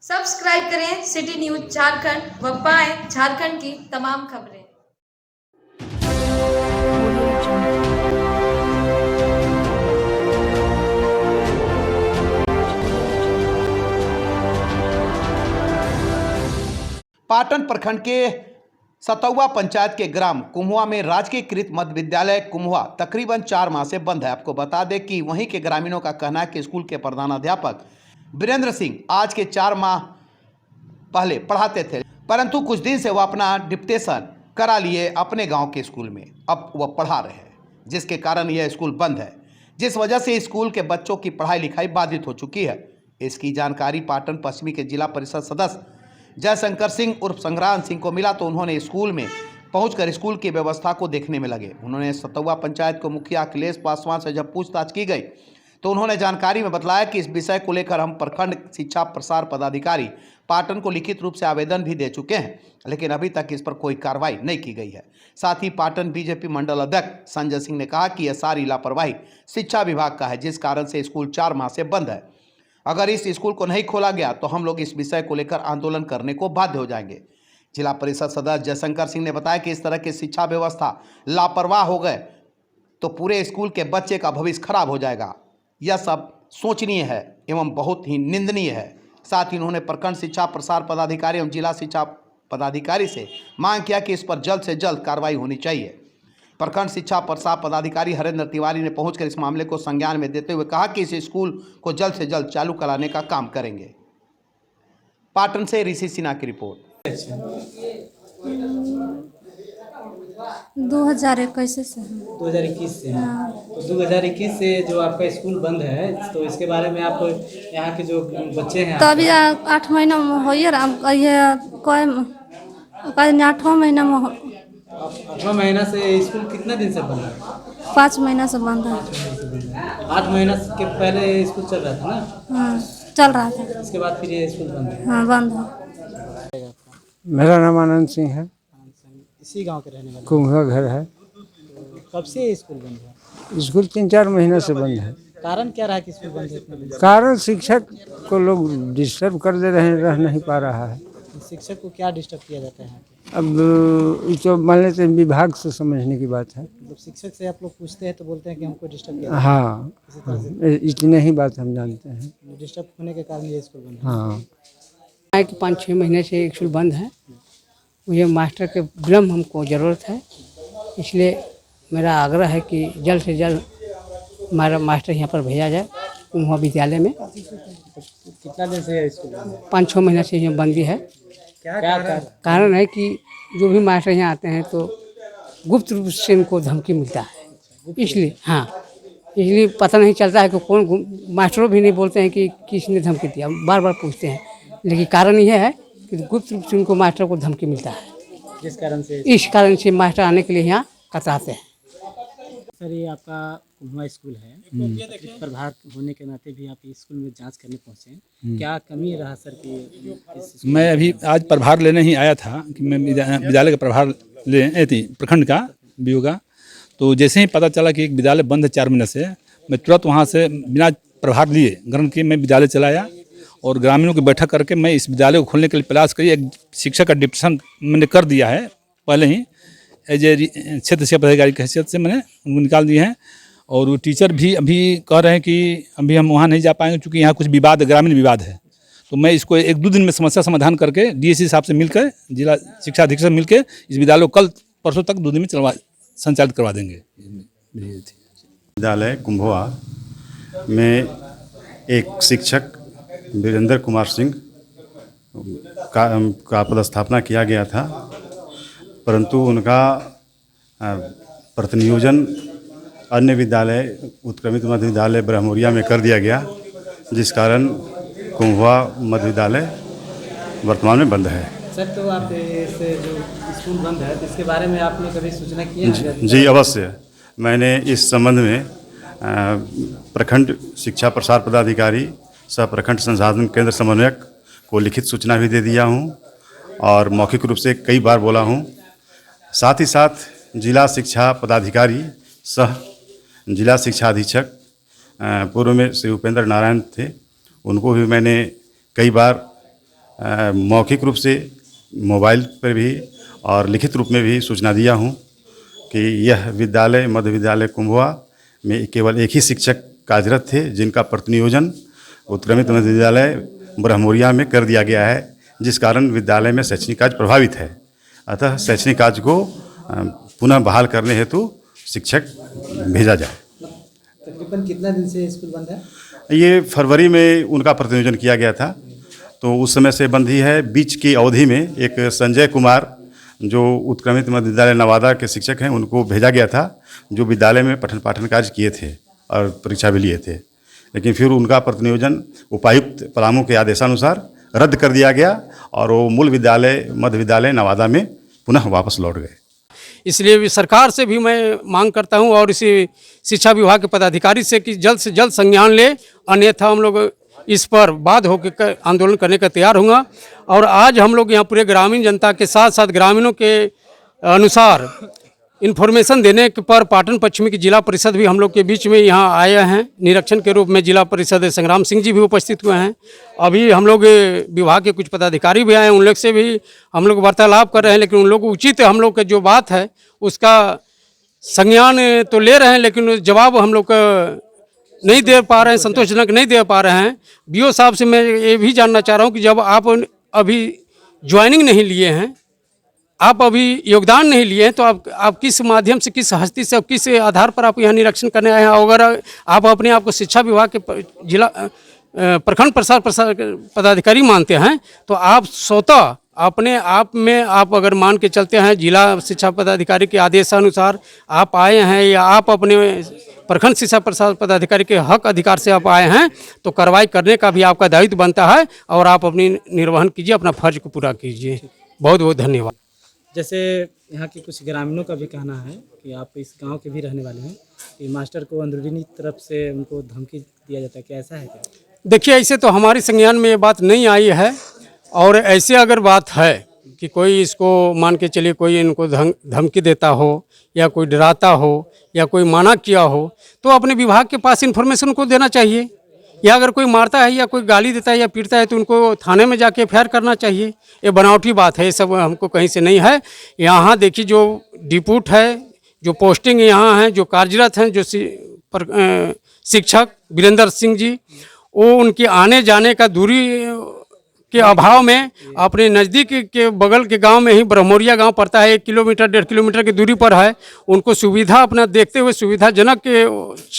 Subscribe करें city news Jharkhand व पाएं झारखंड की तमाम खबरें। पाटन प्रखंड के सतौवा पंचायत के ग्राम कुम्हुआ में राजकीयकृत मध्य विद्यालय कुम्हुआ तकरीबन 4 माह से बंद है। आपको बता दें कि वहीं के ग्रामीणों का कहना है कि स्कूल के प्रधानाध्यापक वीरेंद्र सिंह आज के 4 माह पहले पढ़ाते थे, परंतु कुछ दिन से वह अपना डिप्टेशन करा लिए अपने गांव के स्कूल में। अब वह पढ़ा रहे हैं, जिसके कारण यह स्कूल बंद है, जिस वजह से स्कूल के बच्चों की पढ़ाई लिखाई बाधित हो चुकी है। इसकी जानकारी पाटन पश्चिमी के जिला परिषद सदस्य जयशंकर सिंह उर्फ संग्राम सिंह को मिला, तो उन्होंने स्कूल में पहुंचकर स्कूल की व्यवस्था को देखने में लगे। उन्होंने सतौवा पंचायत को मुखिया अखिलेश पासवान से जब पूछताछ की गई तो उन्होंने जानकारी में बताया कि इस विषय को लेकर हम प्रखंड शिक्षा प्रसार पदाधिकारी पाटन को लिखित रूप से आवेदन भी दे चुके हैं, लेकिन अभी तक इस पर कोई कार्रवाई नहीं की गई है। साथ ही पाटन बीजेपी मंडल अध्यक्ष संजय सिंह ने कहा कि यह सारी लापरवाही शिक्षा विभाग का है, जिस कारण से स्कूल 4 माह से बंद है। अगर इस स्कूल को नहीं खोला गया तो हम लोग इस विषय को लेकर आंदोलन करने को बाध्य हो जाएंगे। जिला परिषद सदस्य जयशंकर सिंह ने बताया कि इस तरह की शिक्षा व्यवस्था लापरवाह हो गए तो पूरे स्कूल के बच्चे का भविष्य खराब हो जाएगा। यह सब सोचनीय है एवं बहुत ही निंदनीय है। साथ ही उन्होंने प्रखंड शिक्षा प्रसार पदाधिकारी एवं जिला शिक्षा पदाधिकारी से मांग किया कि इस पर जल्द से जल्द कार्रवाई होनी चाहिए। प्रखंड शिक्षा प्रसार पदाधिकारी हरेंद्र तिवारी ने पहुंचकर इस मामले को संज्ञान में देते हुए कहा कि इस स्कूल को जल्द से जल्द चालू कराने का काम करेंगे। पाटन से ऋषि सिन्हा की रिपोर्ट। 2021 से 2021 से हाँ। तो 2021 से जो आपका स्कूल बंद है, तो इसके बारे में आप यहाँ के जो बच्चे हैं तो अभी 8 महीना में हो ये कोई 8वां महीना में 8वां महीना से स्कूल कितना दिन से बंद है? 5 महीना से बंद है। 8 महीना के पहले स्कूल चल रहा था ना? हाँ, चल रहा था। इसके बाद फिर ये स्कूल बंद है। हाँ, बंद है। मेरा नाम आनंद सिंह है। इसी गांव के रहने वाले। कुम्हुआ घर है। कब से ये स्कूल बंद है? स्कूल 3-4 महीना से बंद है। कारण क्या रहा कि स्कूल बंद है इतने दिन से? कारण शिक्षक को लोग डिस्टर्ब कर दे रहे हैं, रह नहीं पा रहा है। शिक्षक को क्या डिस्टर्ब किया जाता है? अब ये तो मान लेते हैं विभाग से समझने की बात है। मतलब शिक्षक से आप लोग पूछते हैं तो बोलते हैं कि हमको डिस्टर्ब किया हाँ, इतने ही बात हम जानते हैं। डिस्टर्ब होने के कारण ये स्कूल बंद है। हाँ, कि 5-6 महीने से स्कूल बंद है। मुझे मास्टर के विलम्ब हमको ज़रूरत है, इसलिए मेरा आग्रह है कि जल्द से जल्द हमारा मास्टर यहाँ पर भेजा जाए कुम्हुआ विद्यालय में। कितना दिन से स्कूल बंद है? 5-6 महीने से यहाँ बंदी है। क्या कारण है कि जो भी मास्टर यहाँ आते हैं तो गुप्त रूप से इनको धमकी मिलता है, इसलिए इसलिए पता नहीं चलता है कि कौन। मास्टरों भी नहीं बोलते हैं कि किसने धमकी दिया, बार बार पूछते हैं, लेकिन कारण यह है कि गुप्त रूप से उनको मास्टर को धमकी मिलता है। जिस कारण से इस कारण से मास्टर आने के लिए यहाँ कतराते हैं। सर, ये आपका कुम्हुआ स्कूल है, अतिरिक्त प्रभार होने के नाते भी आप इस स्कूल में जांच करने पहुंचे हैं। क्या कमी रहा सर कि मैं अभी आज प्रभार लेने ही आया था कि मैं विद्यालय का प्रभार ले थी प्रखंड का बीओ का। तो जैसे ही पता चला कि एक विद्यालय बंद है 4 महीने से, मैं तुरंत वहाँ से बिना प्रभार लिए ग्रहण किए मैं विद्यालय चलाया और ग्रामीणों की बैठक करके मैं इस विद्यालय को खोलने के लिए प्रयास करी। एक शिक्षक का डिप्टेशन मैंने कर दिया है पहले ही, एज ए क्षेत्र शिक्षा पदाधिकारी की हैसियत से मैंने उनको निकाल दिए हैं। और वो टीचर भी अभी कह रहे हैं कि अभी हम वहाँ नहीं जा पाएंगे क्योंकि यहाँ कुछ विवाद, ग्रामीण विवाद है। तो मैं इसको 1-2 दिन में समस्या समाधान करके डीएससी साहब से मिलकर, जिला शिक्षा अधीक्षक मिलकर इस विद्यालय को कल परसों तक 2 दिन में संचालित करवा देंगे। विद्यालय कुम्हुआ में एक शिक्षक वीरेंद्र कुमार सिंह का पदस्थापना किया गया था, परंतु उनका प्रतिनियोजन अन्य विद्यालय उत्क्रमित मध्य विद्यालय ब्रह्मोरिया में कर दिया गया, जिस कारण कुम्हुआ मध्य विद्यालय वर्तमान में बंद है। सर, तो आप इस जो स्कूल बंद है तो इसके बारे में आपने कभी सूचना की है? जी अवश्य, मैंने इस संबंध में प्रखंड शिक्षा प्रसार पदाधिकारी सह प्रखंड संसाधन केंद्र समन्वयक को लिखित सूचना भी दे दिया हूँ और मौखिक रूप से कई बार बोला हूँ। साथ ही साथ जिला शिक्षा पदाधिकारी सह जिला शिक्षा अधीक्षक पूर्व में श्री उपेंद्र नारायण थे, उनको भी मैंने कई बार मौखिक रूप से मोबाइल पर भी और लिखित रूप में भी सूचना दिया हूँ कि यह विद्यालय मध्य विद्यालय कुम्हुआ में केवल एक ही शिक्षक कार्यरत थे, जिनका प्रतिनियोजन उत्क्रमित मध्य विद्यालय ब्रह्मोरिया में कर दिया गया है, जिस कारण विद्यालय में शैक्षणिक कार्य प्रभावित है। अतः शैक्षणिक कार्य को पुनः बहाल करने हेतु शिक्षक भेजा जाए। तकरीबन कितना दिन से स्कूल बंद है? ये फरवरी में उनका प्रतिनियोजन किया गया था, तो उस समय से बंद ही है। बीच की अवधि में एक संजय कुमार जो उत्क्रमित मध्य विद्यालय नवादा के शिक्षक हैं, उनको भेजा गया था, जो विद्यालय में पठन पाठन कार्य किए थे और परीक्षा भी लिए थे, लेकिन फिर उनका प्रतिनियोजन उपायुक्त पलामू के आदेशानुसार रद्द कर दिया गया और वो मूल विद्यालय मध्य विद्यालय नवादा में पुनः वापस लौट गए। इसलिए सरकार से भी मैं मांग करता हूं और इसी शिक्षा विभाग के पदाधिकारी से जल्द संज्ञान ले, अन्यथा हम लोग इस पर बाध्य होकर आंदोलन करने का तैयार होंगे। और आज हम लोग यहाँ पूरे ग्रामीण जनता के साथ साथ ग्रामीणों के अनुसार इन्फॉर्मेशन देने पर पाटन पश्चिमी की जिला परिषद भी हम लोग के बीच में यहाँ आए हैं। निरीक्षण के रूप में जिला परिषद संग्राम सिंह जी भी उपस्थित हुए हैं। अभी हम लोग विभाग के कुछ पदाधिकारी भी आए हैं, उन लोग से भी हम लोग वार्तालाप कर रहे हैं, लेकिन उन लोग उचित हम लोग का जो बात है उसका संज्ञान तो ले रहे हैं, लेकिन जवाब हम लोग नहीं दे पा रहे हैं, संतोषजनक नहीं दे पा रहे हैं। बीओ साहब से मैं ये भी जानना चाह रहा हूँ कि जब आप अभी ज्वाइनिंग नहीं लिए हैं, आप अभी योगदान नहीं लिए हैं, तो आप किस माध्यम से, किस हस्ती से, किस आधार पर आप यहाँ निरीक्षण करने आए हैं? अगर आप अपने आप को शिक्षा विभाग के जिला प्रखंड प्रसार पदाधिकारी मानते हैं, तो आप स्वतः अपने आप में आप अगर मान के चलते हैं जिला शिक्षा पदाधिकारी के आदेशानुसार आप आए हैं, या आप अपने प्रखंड शिक्षा प्रसार पदाधिकारी के हक अधिकार से आप आए हैं, तो कार्रवाई करने का भी आपका दायित्व बनता है और आप अपनी निर्वहन कीजिए, अपना फर्ज को पूरा कीजिए। बहुत बहुत धन्यवाद। जैसे यहाँ के कुछ ग्रामीणों का भी कहना है कि आप इस गांव के भी रहने वाले हैं कि मास्टर को अंदरूनी तरफ से उनको धमकी दिया जाता है, क्या ऐसा है क्या? देखिए, ऐसे तो हमारे संज्ञान में ये बात नहीं आई है, और ऐसे अगर बात है कि कोई इसको मान के चलिए कोई इनको धमकी देता हो या कोई डराता हो या कोई माना किया हो, तो अपने विभाग के पास इन्फॉर्मेशन उनको देना चाहिए। या अगर कोई मारता है या कोई गाली देता है या पीटता है, तो उनको थाने में जाके एफआईआर करना चाहिए। ये बनावटी बात है, ये सब हमको कहीं से नहीं है। यहाँ देखिए, जो डिप्यूट है, जो पोस्टिंग यहाँ हैं, जो कार्यरत हैं, जो शिक्षक वीरेंद्र सिंह जी, वो उनके आने जाने का दूरी के अभाव में अपने नज़दीक के बगल के गांव में ही ब्रह्मोरिया गांव पड़ता है, 1 किलोमीटर 1.5 किलोमीटर की दूरी पर है। उनको सुविधा अपना देखते हुए, सुविधाजनक के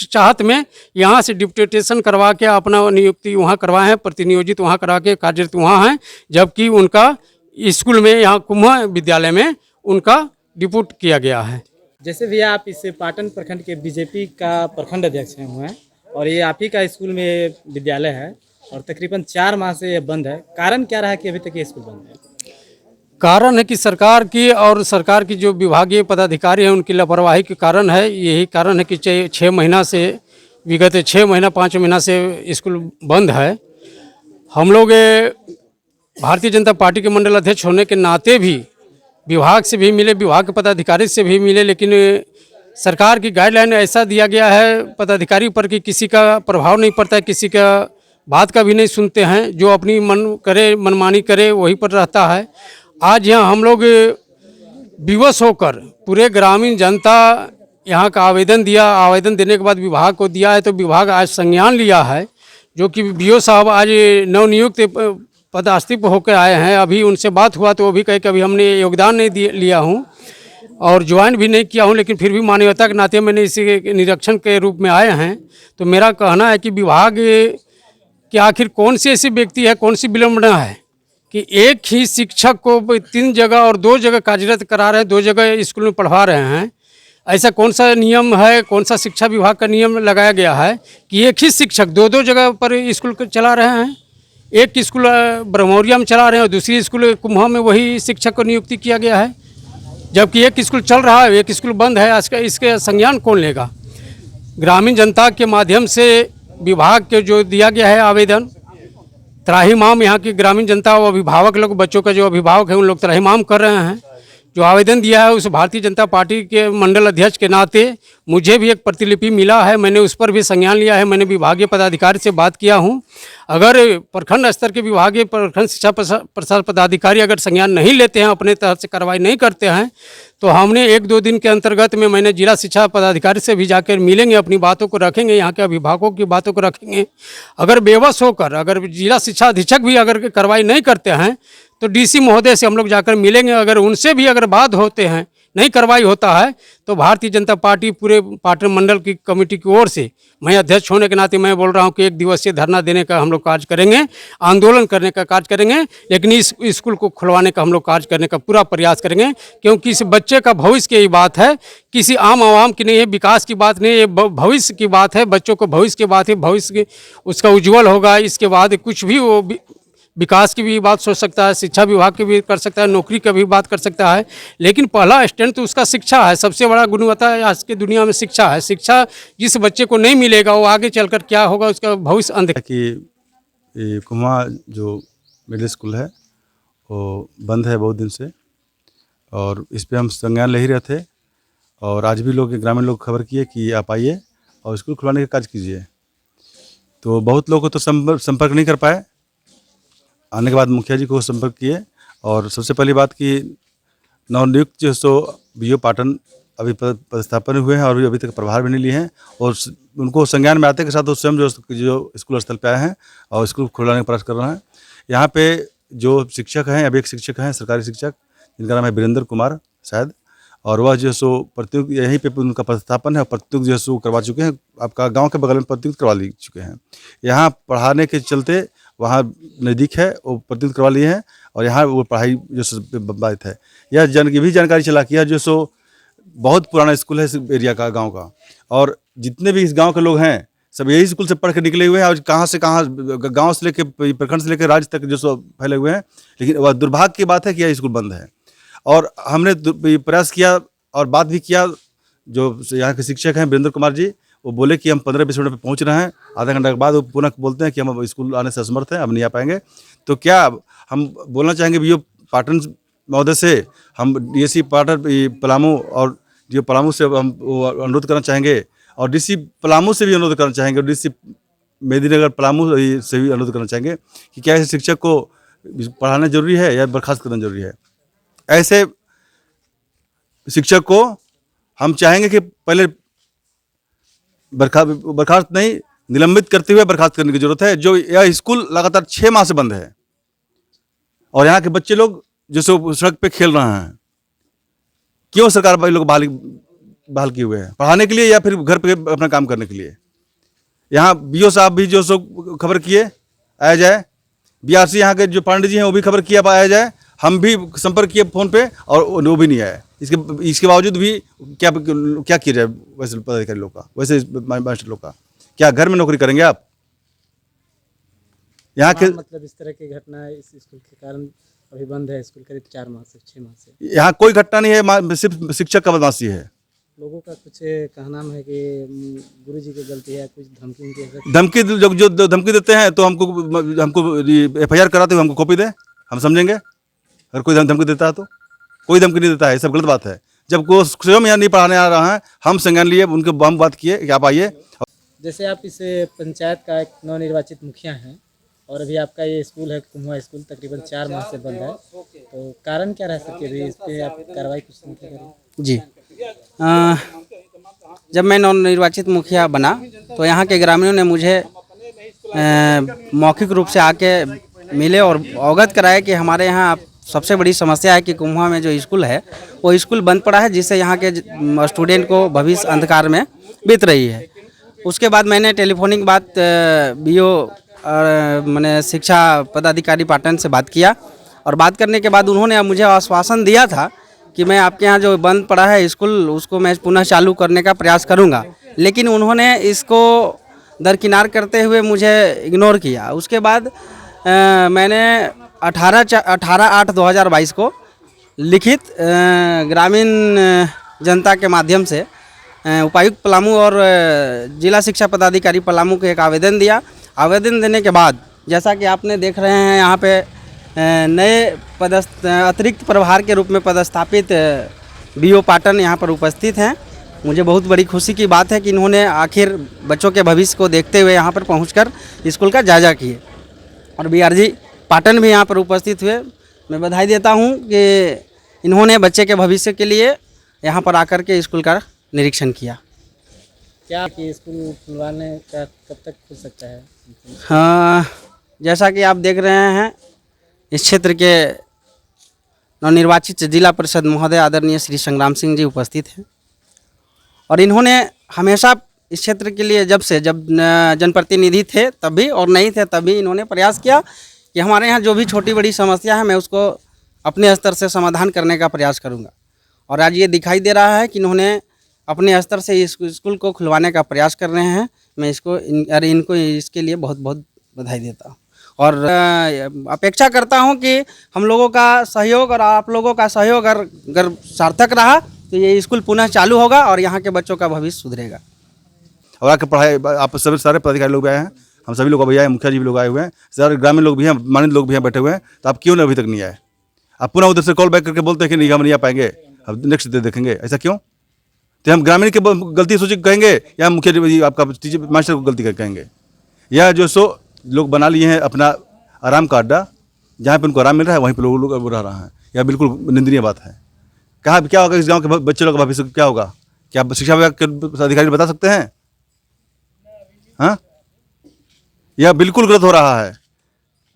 चाहत में यहाँ से डिप्यूटेशन करवा के अपना नियुक्ति वहाँ करवाए हैं, प्रतिनियोजित वहाँ करा के कार्यरत वहाँ हैं, जबकि उनका स्कूल में यहाँ कुम्हुआ विद्यालय में उनका डिप्यूट किया गया है। जैसे भी आप इस पाटन प्रखंड के बीजेपी का प्रखंड अध्यक्ष हुए हैं और ये आप ही का स्कूल में विद्यालय है और तकरीबन 4 माह से ये बंद है, कारण क्या रहा कि अभी तक ये स्कूल बंद है? कारण है कि सरकार की और सरकार की जो विभागीय पदाधिकारी हैं उनकी लापरवाही के कारण है। यही कारण है कि 6 महीना से, विगत 6 महीना 5 महीना से स्कूल बंद है। हम लोग भारतीय जनता पार्टी के मंडल अध्यक्ष होने के नाते भी विभाग से भी मिले, विभाग के पदाधिकारी से भी मिले, लेकिन सरकार की गाइडलाइन ऐसा दिया गया है पदाधिकारी पर कि किसी का प्रभाव नहीं पड़ता है, किसी का बात का भी नहीं सुनते हैं, जो अपनी मनमानी करे वहीं पर रहता है। आज यहाँ हम लोग विवश होकर पूरे ग्रामीण जनता यहाँ का आवेदन दिया, आवेदन देने के बाद विभाग को दिया है, तो विभाग आज संज्ञान लिया है, जो कि बीओ साहब आज नवनियुक्त पदास्तीफ होकर आए हैं। अभी उनसे बात हुआ तो वो भी कहे कि अभी हमने योगदान नहीं लिया हूँ और ज्वाइन भी नहीं किया हूँ, लेकिन फिर भी मानवता के नाते मैंने इसी निरीक्षण के रूप में आए हैं। तो मेरा कहना है कि विभाग कि आखिर कौन सी ऐसी व्यक्ति है, कौन सी विडंबना है कि एक ही शिक्षक को 3 जगह और 2 जगह कार्यरत करा रहे हैं, 2 जगह स्कूल में पढ़वा रहे हैं। ऐसा कौन सा नियम है, कौन सा शिक्षा विभाग का नियम लगाया गया है कि एक ही शिक्षक 2-2 जगह पर स्कूल चला रहे हैं? एक स्कूल ब्रह्मोरिया में चला रहे हैं और दूसरी स्कूल कुम्हुआ में वही शिक्षक को नियुक्ति किया गया है, जबकि एक स्कूल चल रहा है, एक स्कूल बंद है। इसके संज्ञान कौन लेगा? ग्रामीण जनता के माध्यम से विभाग के जो दिया गया है आवेदन, त्राहिमाम यहाँ की ग्रामीण जनता और अभिभावक लोग, बच्चों का जो अभिभावक है उन लोग त्राहिमाम कर रहे हैं जो आवेदन दिया है उस भारतीय जनता पार्टी के मंडल अध्यक्ष के नाते मुझे भी एक प्रतिलिपि मिला है। मैंने उस पर भी संज्ञान लिया है। मैंने विभागीय पदाधिकारी से बात किया हूँ। अगर प्रखंड स्तर के विभागीय प्रखंड शिक्षा प्रसार पदाधिकारी अगर संज्ञान नहीं लेते हैं, अपने तरफ से कार्रवाई नहीं करते हैं, तो हमने 1-2 दिन के अंतर्गत में मैंने जिला शिक्षा पदाधिकारी से भी जाकर मिलेंगे, अपनी बातों को रखेंगे, यहाँ के अभिभावकों की बातों को रखेंगे। अगर बेबस होकर अगर जिला शिक्षा अधीक्षक भी अगर कार्रवाई नहीं करते हैं तो डीसी महोदय से हम लोग जाकर मिलेंगे। अगर उनसे भी अगर बात होते हैं, नहीं कार्रवाई होता है, तो भारतीय जनता पार्टी पूरे पाटन मंडल की कमेटी की ओर से, मैं अध्यक्ष होने के नाते मैं बोल रहा हूं कि 1 दिवसीय धरना देने का हम लोग कार्य करेंगे, आंदोलन करने का कार्य करेंगे, लेकिन इस स्कूल को खुलवाने का हम लोग कार्य करने का पूरा प्रयास करेंगे। क्योंकि इस बच्चे का भविष्य की बात है, किसी आम आवाम की नहीं है, विकास की बात नहीं है, भविष्य की बात है। बच्चों को भविष्य की बात है, भविष्य उसका उज्जवल होगा। इसके बाद कुछ भी वो विकास की भी बात सोच सकता है, शिक्षा विभाग की भी कर सकता है, नौकरी की भी बात कर सकता है, लेकिन पहला स्टैंड तो उसका शिक्षा है। सबसे बड़ा गुणवत्ता आज की दुनिया में शिक्षा है। शिक्षा जिस बच्चे को नहीं मिलेगा वो आगे चलकर क्या होगा, उसका भविष्य अंधकार। कि ये कुम्हा जो मिडिल स्कूल है वो बंद है बहुत दिन से, और इस पर हम संज्ञान ले ही रहे थे। और आज भी लोग, ग्रामीण लोग खबर किए कि आप आइए और स्कूल खुलवाने का कार्य कीजिए। तो बहुत लोग को तो संपर्क नहीं कर पाए। आने के बाद मुखिया जी को संपर्क किए, और सबसे पहली बात कि नवनियुक्त जो सो बीओ पाटन अभी पदस्थापन हुए हैं और अभी तक प्रभार भी नहीं लिए हैं, और उनको संज्ञान में आते के साथ वो स्वयं जो स्कूल स्थल पे आए हैं और स्कूल खुलवाने का प्रयास कर रहे हैं। यहाँ पे जो शिक्षक हैं, अभी एक शिक्षक हैं सरकारी शिक्षक, जिनका नाम है वीरेंद्र कुमार शायद, और वह जो सो प्रतियुक्त यहीं पे उनका पदस्थापन है, प्रतियुक्त जो सो करवा चुके हैं। आपका गाँव के बगल में प्रतियुक्त करवा ली चुके हैं। यहाँ पढ़ाने के चलते वहाँ नज़दीक है, वो प्रतियुक्त करवा लिए हैं, और यहाँ वो पढ़ाई जो बात है। यह भी जानकारी चला कि यह जो सो बहुत पुराना स्कूल है इस एरिया का, गांव का, और जितने भी इस गांव के लोग हैं सब यही स्कूल से पढ़ के निकले हुए हैं, और कहाँ से कहाँ गांव से लेकर प्रखंड से लेकर राज्य तक जो सो फैले हुए हैं। लेकिन वह दुर्भाग्य की बात है कि यह स्कूल बंद है, और हमने प्रयास किया और बात भी किया। जो यहाँ के शिक्षक हैं वीरेंद्र कुमार जी, वो बोले कि हम 15-20 मिनट में पहुँच रहे हैं। आधा घंटा के बाद वो पुनः बोलते हैं कि हम स्कूल आने से असमर्थ हैं, अब नहीं आ पाएंगे। तो क्या हम बोलना चाहेंगे बीओ पाटन महोदय से, हम डीएससी पाटन पलामू और डीओ पलामू से हम अनुरोध करना चाहेंगे, और डीसी पलामू से भी अनुरोध करना चाहेंगे, और डीसी मेदिनीनगर पलामू से भी अनुरोध करना चाहेंगे कि क्या ऐसे शिक्षक को पढ़ाना जरूरी है या बर्खास्त करना जरूरी है। ऐसे शिक्षक को हम चाहेंगे कि पहले बर्खास्त नहीं, निलंबित करते हुए बर्खास्त करने की जरूरत है। जो यह स्कूल लगातार 6 माह से बंद है, और यहाँ के बच्चे लोग जो सड़क पे खेल रहे हैं, क्यों सरकार भाई लोग बहाल किए हुए हैं? पढ़ाने के लिए या फिर घर पे अपना काम करने के लिए? यहाँ बीओ साहब भी जो सो खबर किए आया जाए, बीआरसी यहाँ के जो पांडे जी हैं वो भी खबर किया आया जाए। हम भी संपर्क किए फ़ोन पे और वो भी नहीं आया। इसके बावजूद भी क्या किया जाए वैसे पदाधिकारी लोग का, वैसे मास्टर लोग का? क्या घर में नौकरी करेंगे आप? यहाँ के मतलब इस तरह की घटना इस स्कूल के कारण अभी बंद है स्कूल करीब 4 माह से 6 माह से। यहाँ कोई घटना नहीं है, सिर्फ शिक्षक का बदमाशी है। लोगों का कुछ कहना है कि गुरुजी की गलती है, कुछ धमकी जो धमकी देते हैं तो हमको FIR कराते हुए हमको कॉपी दे, हम समझेंगे। अगर कोई धमकी देता है तो कोई धमकी नहीं देता है, सब गलत बात है। जब कोई स्वयं यहाँ नहीं पढ़ाने आ रहा है, हम संज्ञान लिए, उनके हम बात किए कि आप आइए। जैसे आप इस पंचायत का एक नवनिर्वाचित मुखिया हैं, और अभी आपका ये स्कूल है कुम्हा स्कूल तकरीबन 4 माह से बंद है, तो कारण क्या रह सकती है अभी इस पर आप कार्रवाई कुछ नहीं कर रहे? जी, जब मैं नवनिर्वाचित मुखिया बना तो यहाँ के ग्रामीणों ने मुझे मौखिक रूप से आके मिले और अवगत कराया कि हमारे यहाँ सबसे बड़ी समस्या है कि कुम्हा में जो स्कूल है वो स्कूल बंद पड़ा है, जिससे यहाँ के स्टूडेंट को भविष्य अंधकार में बीत रही है। उसके बाद मैंने टेलीफोनिक बात बीओ और मैंने शिक्षा पदाधिकारी पाटन से बात किया, और बात करने के बाद उन्होंने मुझे आश्वासन दिया था कि मैं आपके यहाँ जो बंद पड़ा है स्कूल उसको मैं पुनः चालू करने का प्रयास करूँगा। लेकिन उन्होंने इसको दरकिनार करते हुए मुझे इग्नोर किया। उसके बाद मैंने 18/8/2022 को लिखित ग्रामीण जनता के माध्यम से उपायुक्त पलामू और जिला शिक्षा पदाधिकारी पलामू को एक आवेदन दिया। आवेदन देने के बाद जैसा कि आपने देख रहे हैं यहाँ पे नए अतिरिक्त प्रभार के रूप में पदस्थापित BO पाटन यहाँ पर उपस्थित हैं। मुझे बहुत बड़ी खुशी की बात है कि इन्होंने आखिर बच्चों के भविष्य को देखते हुए यहाँ पर पहुँचकर स्कूल का जायजा किए। और BRG पाटन भी यहाँ पर उपस्थित हुए। मैं बधाई देता हूँ कि इन्होंने बच्चे के भविष्य के लिए यहाँ पर आकर के स्कूल का निरीक्षण किया। क्या कि स्कूल खुलवाने का कब तक खुल सकता है? हाँ, जैसा कि आप देख रहे हैं, इस क्षेत्र के नवनिर्वाचित जिला परिषद महोदय आदरणीय श्री संग्राम सिंह जी उपस्थित हैं और इन्होंने हमेशा इस क्षेत्र के लिए जब जनप्रतिनिधि थे तब भी और नहीं थे तब भी इन्होंने प्रयास किया कि हमारे यहाँ जो भी छोटी बड़ी समस्या है मैं उसको अपने स्तर से समाधान करने का प्रयास करूँगा। और आज ये दिखाई दे रहा है कि इन्होंने अपने स्तर से इस स्कूल को खुलवाने का प्रयास कर रहे हैं। मैं इनको इसके लिए बहुत बहुत बधाई देता हूँ और अपेक्षा करता हूँ कि हम लोगों का सहयोग और आप लोगों का सहयोग अगर सार्थक रहा तो ये स्कूल पुनः चालू होगा और यहाँ के बच्चों का भविष्य सुधरेगा। और आके पढ़ाई आप सभी सारे पदाधिकारी लोग भी आए हैं, हम सभी लोग अभी आए, मुखिया जी भी लोग आए हुए हैं, सारे ग्रामीण लोग भी हैं, मानित लोग भी हैं बैठे हुए हैं। तो आप क्यों अभी तक नहीं आए? आप पुनः उधर से कॉल बैक करके बोलते हैं कि नहीं हम नहीं आ पाएंगे, अब नेक्स्ट डे देखेंगे। ऐसा क्यों? तो हम ग्रामीण की गलती सोच कहेंगे या मुखिया जी आपका टीचर मास्टर को गलती कहेंगे? या जो सो लोग बना लिए हैं अपना आराम का अड्डा, जहाँ पे उनको आराम मिल रहा है वहीं पर लोग रह रहा है, यह बिल्कुल निंदनीय बात है। कहाँ क्या होगा इस गांव के बच्चे लोग का भविष्य क्या होगा? क्या आप शिक्षा विभाग के अधिकारी बता सकते हैं? हाँ, यह बिल्कुल गलत हो रहा है।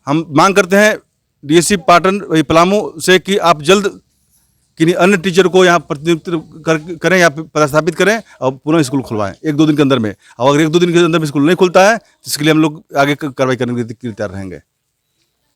हम मांग करते हैं DSC पाटन पलामू से कि आप जल्द किन्हीं अन्य टीचर को यहाँ प्रतिनियुक्त करें या पदस्थापित करें और पुनः स्कूल खुलवाएं 1-2 दिन के अंदर में। और अगर 1-2 दिन के अंदर में स्कूल नहीं खुलता है तो इसके लिए हम लोग आगे कार्रवाई करने के लिए तैयार रहेंगे।